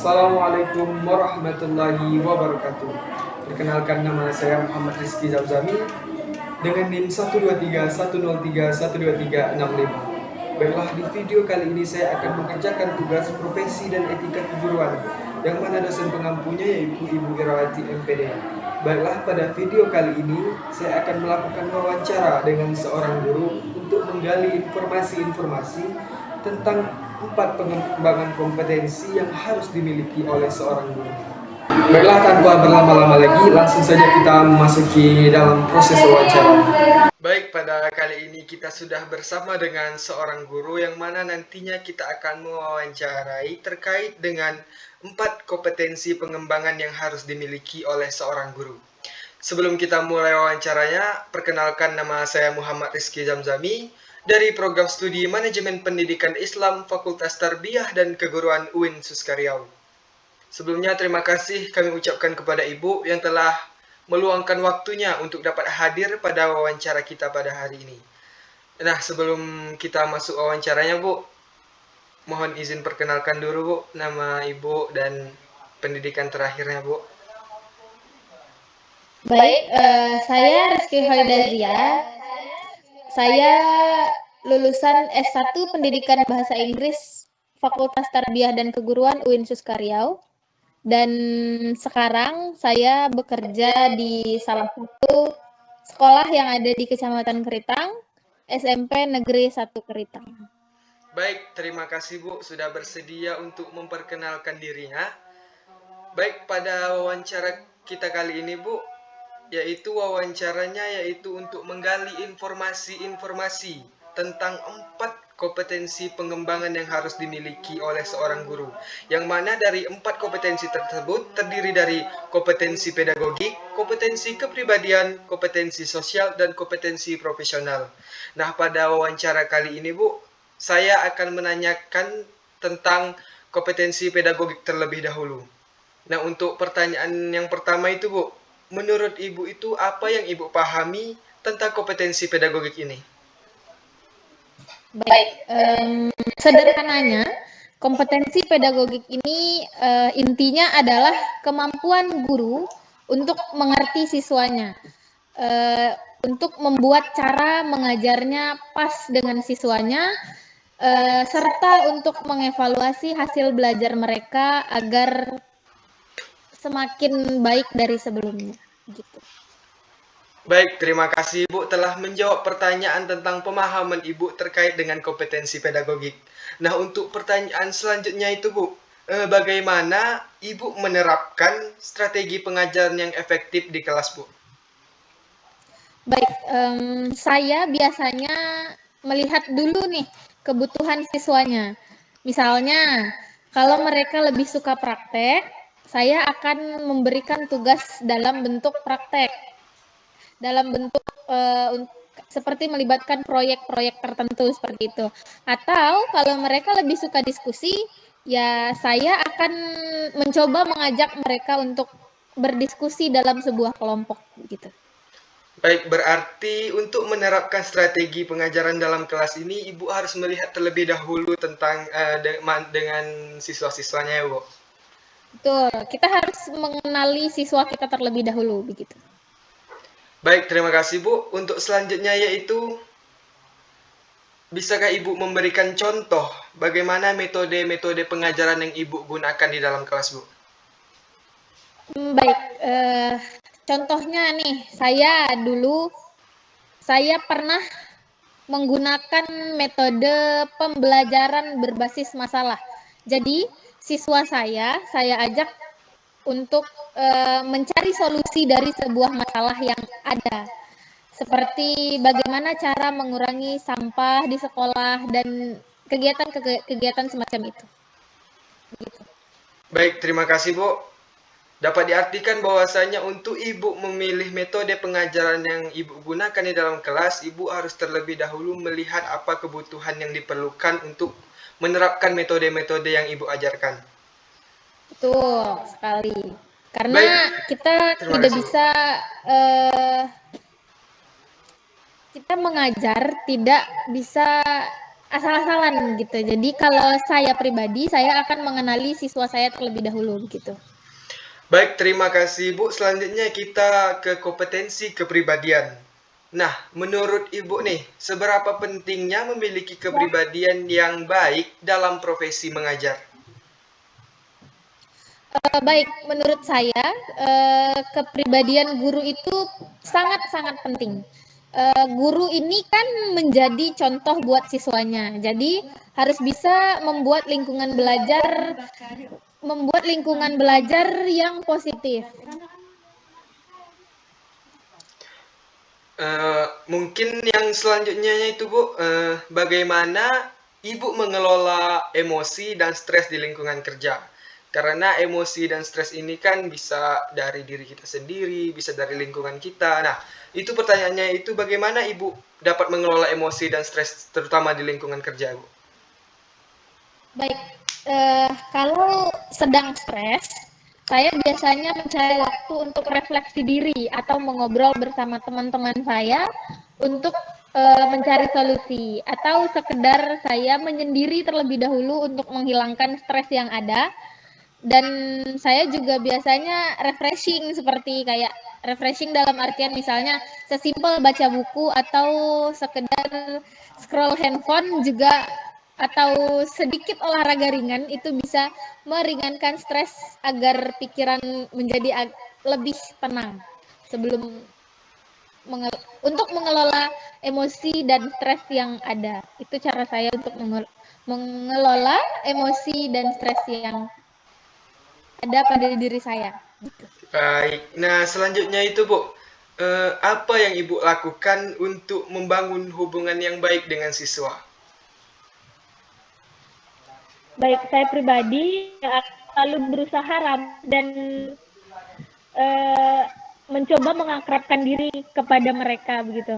Assalamualaikum warahmatullahi wabarakatuh. Perkenalkan, nama saya Muhammad Rizky Zamzami dengan NIM 12310312365. Baiklah, di video kali ini saya akan mengerjakan tugas profesi dan etika keguruan yang mana dosen pengampunya yaitu Ibu Irawati MPD. Baiklah, pada video kali ini saya akan melakukan wawancara dengan seorang guru untuk menggali informasi-informasi tentang 4 pengembangan kompetensi yang harus dimiliki oleh seorang guru. Baiklah, tanpa berlama-lama lagi, langsung saja kita memasuki dalam proses wawancara. Baik, pada kali ini kita sudah bersama dengan seorang guru yang mana nantinya kita akan mewawancarai terkait dengan 4 kompetensi pengembangan yang harus dimiliki oleh seorang guru. Sebelum kita mulai wawancaranya, perkenalkan, nama saya Muhammad Rizky Zamzami dari Program Studi Manajemen Pendidikan Islam Fakultas Tarbiyah dan Keguruan UIN Suskaryau. Sebelumnya terima kasih kami ucapkan kepada Ibu yang telah meluangkan waktunya untuk dapat hadir pada wawancara kita pada hari ini. Nah, sebelum kita masuk wawancaranya, Bu, mohon izin perkenalkan dulu, Bu, nama Ibu dan pendidikan terakhirnya, Bu. Baik, saya Rizky Hoidazia. Saya lulusan S1 Pendidikan Bahasa Inggris Fakultas Tarbiyah dan Keguruan UIN Suskaryau. Dan sekarang saya bekerja di salah satu sekolah yang ada di Kecamatan Keritang, SMP Negeri 1 Keritang. Baik, terima kasih Bu sudah bersedia untuk memperkenalkan dirinya. Baik, pada wawancara kita kali ini, Bu, yaitu wawancaranya yaitu untuk menggali informasi-informasi tentang 4 kompetensi pengembangan yang harus dimiliki oleh seorang guru. Yang mana dari 4 kompetensi tersebut terdiri dari kompetensi pedagogik, kompetensi kepribadian, kompetensi sosial, dan kompetensi profesional. Nah, pada wawancara kali ini, Bu, saya akan menanyakan tentang kompetensi pedagogik terlebih dahulu. Nah, untuk pertanyaan yang pertama itu, Bu, menurut Ibu itu apa yang Ibu pahami tentang kompetensi pedagogik ini? Baik, sederhananya kompetensi pedagogik ini intinya adalah kemampuan guru untuk mengerti siswanya, untuk membuat cara mengajarnya pas dengan siswanya, serta untuk mengevaluasi hasil belajar mereka agar semakin baik dari sebelumnya, gitu. Baik, terima kasih Ibu telah menjawab pertanyaan tentang pemahaman Ibu terkait dengan kompetensi pedagogik. Nah, untuk pertanyaan selanjutnya itu, Bu, bagaimana Ibu menerapkan strategi pengajaran yang efektif di kelas, Bu? Baik, saya biasanya melihat dulu nih kebutuhan siswanya. Misalnya, kalau mereka lebih suka praktek, saya akan memberikan tugas dalam bentuk praktek, dalam bentuk seperti melibatkan proyek-proyek tertentu seperti itu. Atau kalau mereka lebih suka diskusi, ya saya akan mencoba mengajak mereka untuk berdiskusi dalam sebuah kelompok gitu. Baik, berarti untuk menerapkan strategi pengajaran dalam kelas ini, Ibu harus melihat terlebih dahulu tentang dengan siswa-siswanya ya, Bu? Betul, kita harus mengenali siswa kita terlebih dahulu, begitu. Baik, terima kasih Bu. Untuk selanjutnya yaitu, bisakah Ibu memberikan contoh bagaimana metode-metode pengajaran yang Ibu gunakan di dalam kelas, Bu? Baik, contohnya nih, saya pernah menggunakan metode pembelajaran berbasis masalah. Jadi, siswa saya ajak untuk mencari solusi dari sebuah masalah yang ada. Seperti bagaimana cara mengurangi sampah di sekolah dan kegiatan semacam itu. Begitu. Baik, terima kasih Bu. Dapat diartikan bahwasanya untuk Ibu memilih metode pengajaran yang Ibu gunakan di dalam kelas, Ibu harus terlebih dahulu melihat apa kebutuhan yang diperlukan untuk menerapkan metode-metode yang Ibu ajarkan. Betul sekali. Karena Baik, kita tidak kasih, bisa kita mengajar tidak bisa asal-asalan gitu. Jadi kalau saya pribadi, saya akan mengenali siswa saya terlebih dahulu gitu. Baik, terima kasih Ibu. Selanjutnya kita ke kompetensi kepribadian. Nah, menurut Ibu nih, seberapa pentingnya memiliki kepribadian yang baik dalam profesi mengajar? Baik, menurut saya kepribadian guru itu sangat-sangat penting. Guru ini kan menjadi contoh buat siswanya. Jadi harus bisa membuat lingkungan belajar yang positif. Mungkin yang selanjutnya itu Bu, bagaimana Ibu mengelola emosi dan stres di lingkungan kerja? Karena emosi dan stres ini kan bisa dari diri kita sendiri, bisa dari lingkungan kita. Nah, itu pertanyaannya itu bagaimana Ibu dapat mengelola emosi dan stres terutama di lingkungan kerja, Bu? Baik, kalau sedang stres, saya biasanya mencari waktu untuk refleksi diri atau mengobrol bersama teman-teman saya untuk mencari solusi atau sekedar saya menyendiri terlebih dahulu untuk menghilangkan stres yang ada. Dan saya juga biasanya refreshing seperti kayak refreshing dalam artian misalnya sesimpel baca buku atau sekedar scroll handphone juga atau sedikit olahraga ringan itu bisa meringankan stres agar pikiran menjadi lebih tenang sebelum untuk mengelola emosi dan stres yang ada. Itu cara saya untuk mengelola emosi dan stres yang ada pada diri saya. Baik. Nah, selanjutnya itu, Bu, apa yang Ibu lakukan untuk membangun hubungan yang baik dengan siswa? Baik, saya pribadi selalu berusaha dan mencoba mengakrabkan diri kepada mereka begitu.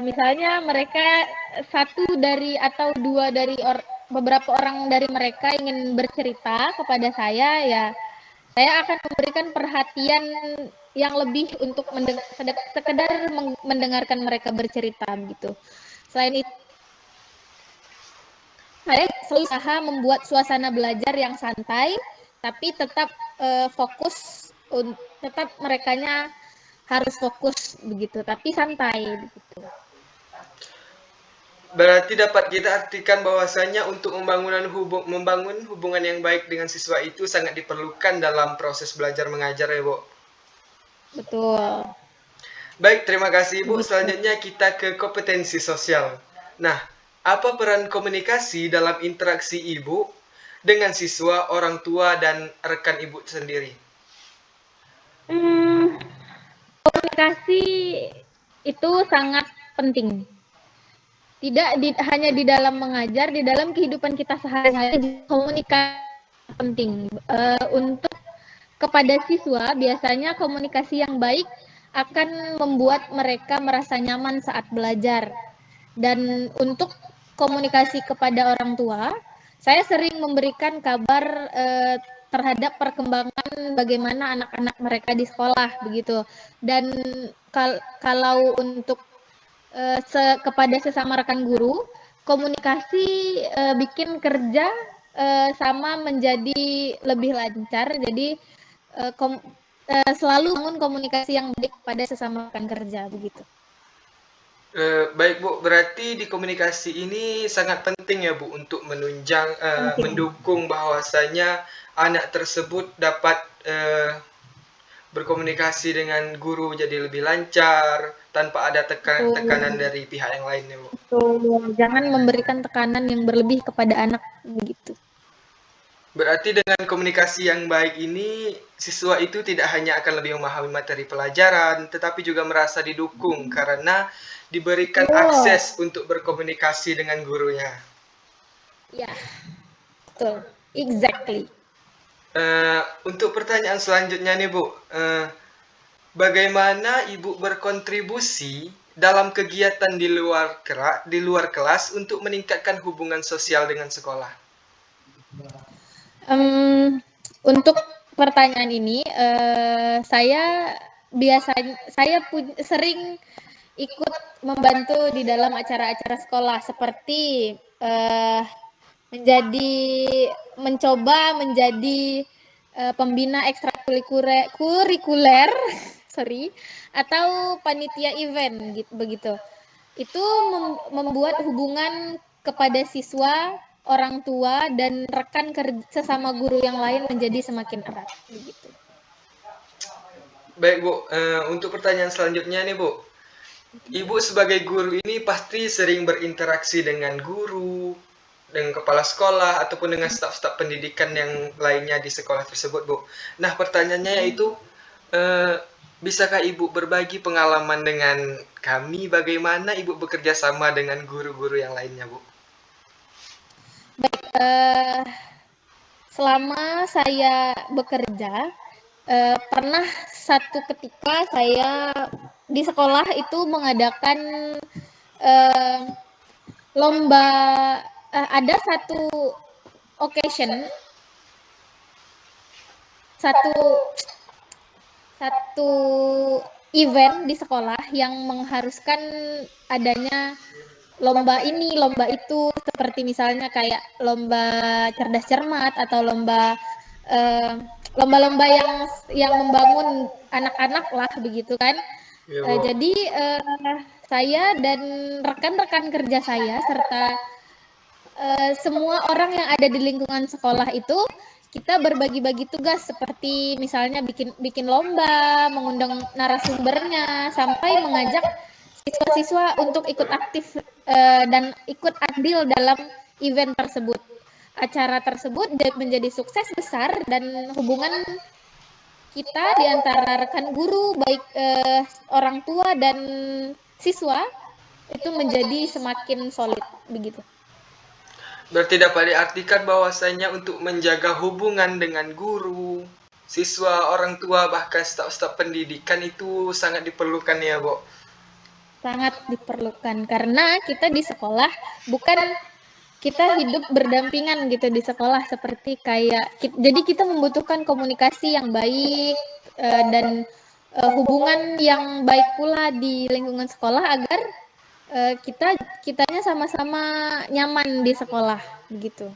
Misalnya mereka satu dari atau dua dari beberapa orang dari mereka ingin bercerita kepada saya, ya saya akan memberikan perhatian yang lebih untuk sekedar mendengarkan mereka bercerita begitu. Selain itu, saya selalu usaha membuat suasana belajar yang santai, tapi tetap fokus, tetap merekanya harus fokus begitu, tapi santai begitu. Berarti dapat kita artikan bahwasanya untuk membangun hubungan yang baik dengan siswa itu sangat diperlukan dalam proses belajar mengajar ya, Bu. Betul. Baik, terima kasih Bu. Selanjutnya kita ke kompetensi sosial. Nah, apa peran komunikasi dalam interaksi Ibu dengan siswa, orang tua, dan rekan Ibu sendiri? Komunikasi itu sangat penting. Tidak hanya di dalam mengajar, di dalam kehidupan kita sehari-hari komunikasi penting. Untuk kepada siswa, biasanya komunikasi yang baik akan membuat mereka merasa nyaman saat belajar. Dan untuk komunikasi kepada orang tua, saya sering memberikan kabar terhadap perkembangan bagaimana anak-anak mereka di sekolah begitu. Dan kalau untuk kepada sesama rekan guru, komunikasi bikin kerja sama menjadi lebih lancar. Jadi selalu bangun komunikasi yang baik pada sesama rekan kerja begitu. Baik Bu, berarti di komunikasi ini sangat penting ya Bu untuk mendukung bahwasanya anak tersebut dapat berkomunikasi dengan guru jadi lebih lancar tanpa ada tekanan dari pihak yang lain ya Bu. Jangan memberikan tekanan yang berlebih kepada anak begitu. Berarti dengan komunikasi yang baik ini, siswa itu tidak hanya akan lebih memahami materi pelajaran, tetapi juga merasa didukung karena diberikan akses untuk berkomunikasi dengan gurunya. Ya, betul. Exactly. Untuk pertanyaan selanjutnya nih Bu, bagaimana Ibu berkontribusi dalam kegiatan di luar kelas untuk meningkatkan hubungan sosial dengan sekolah? Untuk pertanyaan ini, saya biasanya sering ikut membantu di dalam acara-acara sekolah seperti mencoba menjadi pembina ekstrakurikuler sorry, atau panitia event gitu begitu. Itu membuat hubungan kepada siswa, orang tua, dan rekan sesama guru yang lain menjadi semakin erat begitu. Baik Bu, untuk pertanyaan selanjutnya nih Bu. Ibu sebagai guru ini pasti sering berinteraksi dengan guru, dengan kepala sekolah, ataupun dengan staf-staf pendidikan yang lainnya di sekolah tersebut Bu. Nah pertanyaannya yaitu, bisakah Ibu berbagi pengalaman dengan kami bagaimana Ibu bekerja sama dengan guru-guru yang lainnya Bu? Baik, selama saya bekerja, pernah satu ketika saya di sekolah itu mengadakan lomba, ada satu occasion, satu event di sekolah yang mengharuskan adanya lomba ini, lomba itu, seperti misalnya kayak lomba cerdas cermat atau lomba-lomba yang membangun anak-anak lah begitu kan. Ya, Bu. Jadi saya dan rekan-rekan kerja saya serta semua orang yang ada di lingkungan sekolah itu kita berbagi-bagi tugas seperti misalnya bikin lomba, mengundang narasumbernya, sampai mengajak siswa-siswa untuk ikut aktif dan ikut andil dalam event tersebut. Acara tersebut menjadi sukses besar dan hubungan kita di antara rekan guru, baik orang tua dan siswa, itu menjadi semakin solid begitu. Berarti dapat diartikan bahwasanya untuk menjaga hubungan dengan guru, siswa, orang tua, bahkan staf-staf pendidikan itu sangat diperlukan ya, Bu. Sangat diperlukan karena kita di sekolah kita hidup berdampingan gitu di sekolah, seperti jadi kita membutuhkan komunikasi yang baik dan hubungan yang baik pula di lingkungan sekolah agar kitanya sama-sama nyaman di sekolah begitu.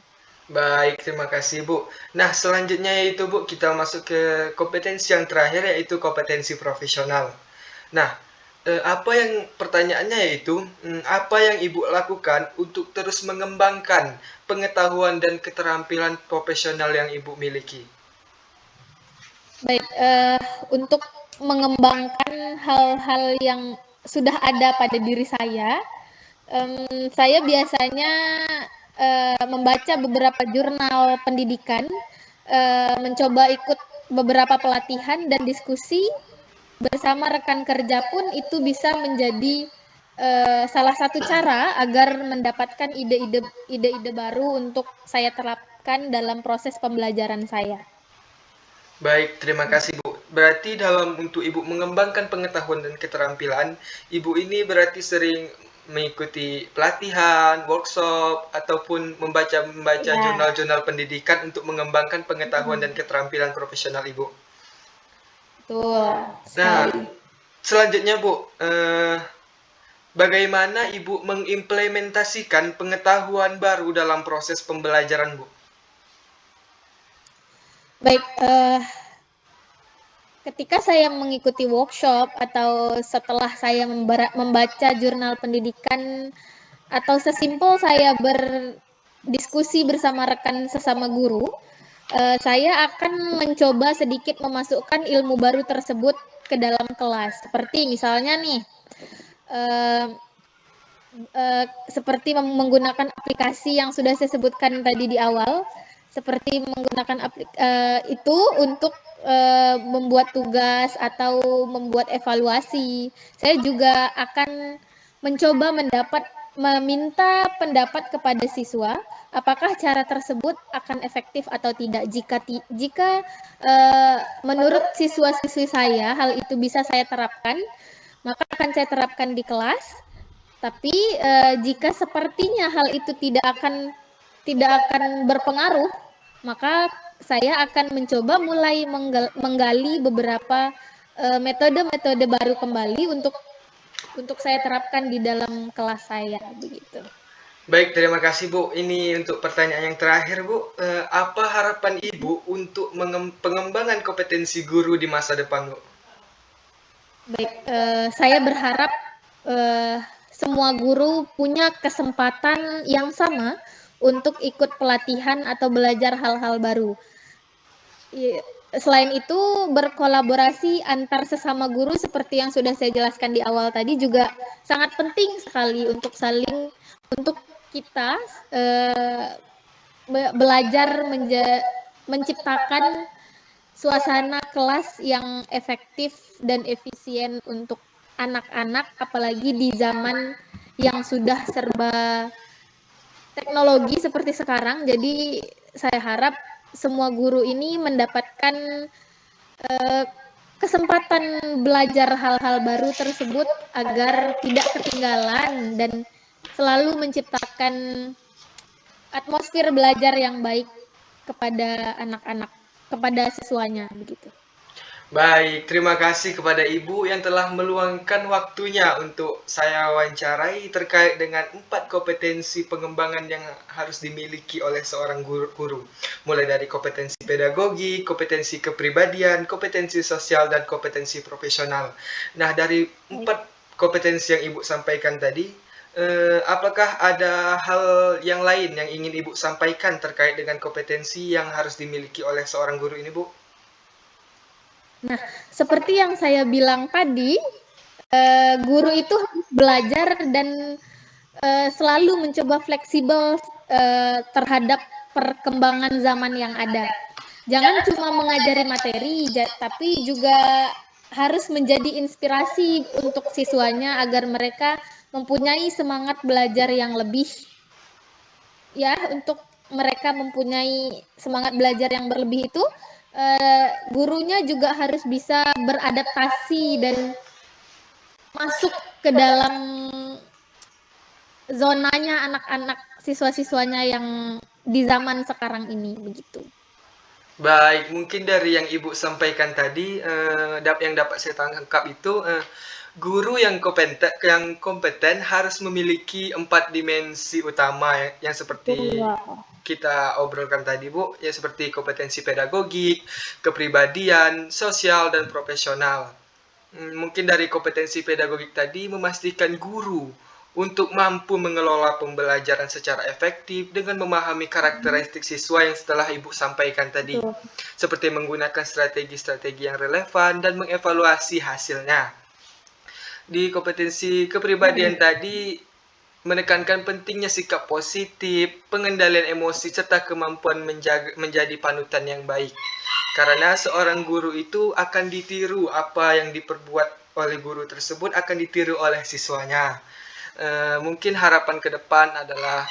Baik, terima kasih Bu. Nah, selanjutnya yaitu Bu, kita masuk ke kompetensi yang terakhir yaitu kompetensi profesional. Nah, pertanyaannya yaitu, apa yang Ibu lakukan untuk terus mengembangkan pengetahuan dan keterampilan profesional yang Ibu miliki? Baik, untuk mengembangkan hal-hal yang sudah ada pada diri saya biasanya membaca beberapa jurnal pendidikan, mencoba ikut beberapa pelatihan dan diskusi bersama rekan kerja pun itu bisa menjadi salah satu cara agar mendapatkan ide-ide baru untuk saya terapkan dalam proses pembelajaran saya. Baik, terima kasih Bu. Berarti untuk Ibu mengembangkan pengetahuan dan keterampilan, Ibu ini berarti sering mengikuti pelatihan, workshop, ataupun membaca jurnal-jurnal pendidikan untuk mengembangkan pengetahuan dan keterampilan profesional Ibu. Betul. Nah, selanjutnya Bu, bagaimana Ibu mengimplementasikan pengetahuan baru dalam proses pembelajaran Bu? Baik, ketika saya mengikuti workshop atau setelah saya membaca jurnal pendidikan atau sesimpel saya berdiskusi bersama rekan sesama guru, saya akan mencoba sedikit memasukkan ilmu baru tersebut ke dalam kelas. Seperti misalnya nih, seperti menggunakan aplikasi yang sudah saya sebutkan tadi di awal, seperti menggunakan itu untuk membuat tugas atau membuat evaluasi. Saya juga akan mencoba meminta pendapat kepada siswa apakah cara tersebut akan efektif atau tidak. Jika menurut siswa-siswi saya hal itu bisa saya terapkan, maka akan saya terapkan di kelas. Tapi jika sepertinya hal itu tidak akan berpengaruh, maka saya akan mencoba mulai menggali beberapa metode-metode baru kembali untuk untuk saya terapkan di dalam kelas saya begitu. Baik, terima kasih Bu. Ini untuk pertanyaan yang terakhir Bu. Apa harapan Ibu untuk pengembangan kompetensi guru di masa depan Bu? Baik, saya berharap semua guru punya kesempatan yang sama untuk ikut pelatihan atau belajar hal-hal baru. Selain itu, berkolaborasi antar sesama guru seperti yang sudah saya jelaskan di awal tadi juga sangat penting sekali untuk untuk kita belajar menciptakan suasana kelas yang efektif dan efisien untuk anak-anak, apalagi di zaman yang sudah serba teknologi seperti sekarang. Jadi saya harap semua guru ini mendapatkan kesempatan belajar hal-hal baru tersebut agar tidak ketinggalan dan selalu menciptakan atmosfer belajar yang baik kepada anak-anak, kepada siswanya begitu. Baik, terima kasih kepada Ibu yang telah meluangkan waktunya untuk saya wawancarai terkait dengan 4 kompetensi pengembangan yang harus dimiliki oleh seorang guru. Mulai dari kompetensi pedagogi, kompetensi kepribadian, kompetensi sosial, dan kompetensi profesional. Nah, dari 4 kompetensi yang Ibu sampaikan tadi, apakah ada hal yang lain yang ingin Ibu sampaikan terkait dengan kompetensi yang harus dimiliki oleh seorang guru ini, Bu? Nah, seperti yang saya bilang tadi, guru itu harus belajar dan selalu mencoba fleksibel terhadap perkembangan zaman yang ada. Jangan cuma mengajari materi, tapi juga harus menjadi inspirasi untuk siswanya agar mereka mempunyai semangat belajar yang lebih. Ya, untuk mereka mempunyai semangat belajar yang berlebih itu, gurunya juga harus bisa beradaptasi dan masuk ke dalam zonanya anak-anak siswa-siswanya yang di zaman sekarang ini begitu. Baik, mungkin dari yang Ibu sampaikan tadi, yang dapat saya tangkap itu, guru yang kompeten harus memiliki 4 dimensi utama yang seperti kita obrolkan tadi Bu, ya seperti kompetensi pedagogik, kepribadian, sosial, dan profesional. Mungkin dari kompetensi pedagogik tadi memastikan guru untuk mampu mengelola pembelajaran secara efektif dengan memahami karakteristik siswa yang setelah Ibu sampaikan tadi, seperti menggunakan strategi-strategi yang relevan dan mengevaluasi hasilnya. Di kompetensi kepribadian tadi menekankan pentingnya sikap positif, pengendalian emosi, serta kemampuan menjadi panutan yang baik. Karena seorang guru itu akan ditiru, apa yang diperbuat oleh guru tersebut akan ditiru oleh siswanya. Mungkin harapan ke depan adalah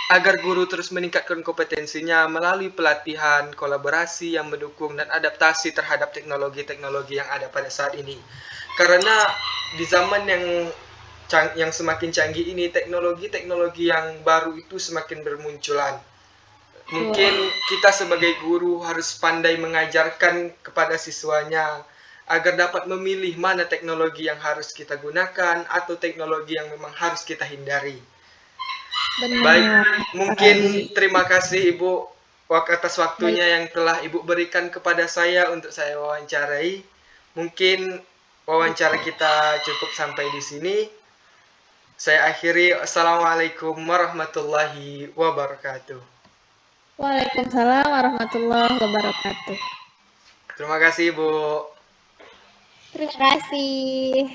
agar guru terus meningkatkan kompetensinya melalui pelatihan, kolaborasi yang mendukung, dan adaptasi terhadap teknologi-teknologi yang ada pada saat ini. Karena di zaman yang semakin canggih ini, teknologi-teknologi yang baru itu semakin bermunculan. Mungkin kita sebagai guru harus pandai mengajarkan kepada siswanya agar dapat memilih mana teknologi yang harus kita gunakan atau teknologi yang memang harus kita hindari. Benar. Baik, mungkin terima kasih Ibu atas waktunya yang telah Ibu berikan kepada saya untuk saya wawancarai. Mungkin wawancara kita cukup sampai di sini. Saya akhiri. Assalamualaikum warahmatullahi wabarakatuh. Waalaikumsalam warahmatullahi wabarakatuh. Terima kasih, Bu. Terima kasih.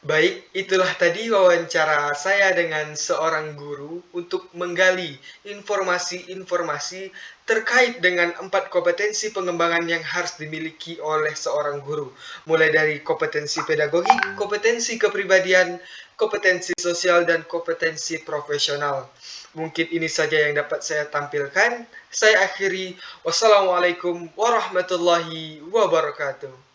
Baik, itulah tadi wawancara saya dengan seorang guru untuk menggali informasi-informasi terkait dengan 4 kompetensi pengembangan yang harus dimiliki oleh seorang guru. Mulai dari kompetensi pedagogi, kompetensi kepribadian, kompetensi sosial, dan kompetensi profesional. Mungkin ini saja yang dapat saya tampilkan. Saya akhiri. Wassalamualaikum warahmatullahi wabarakatuh.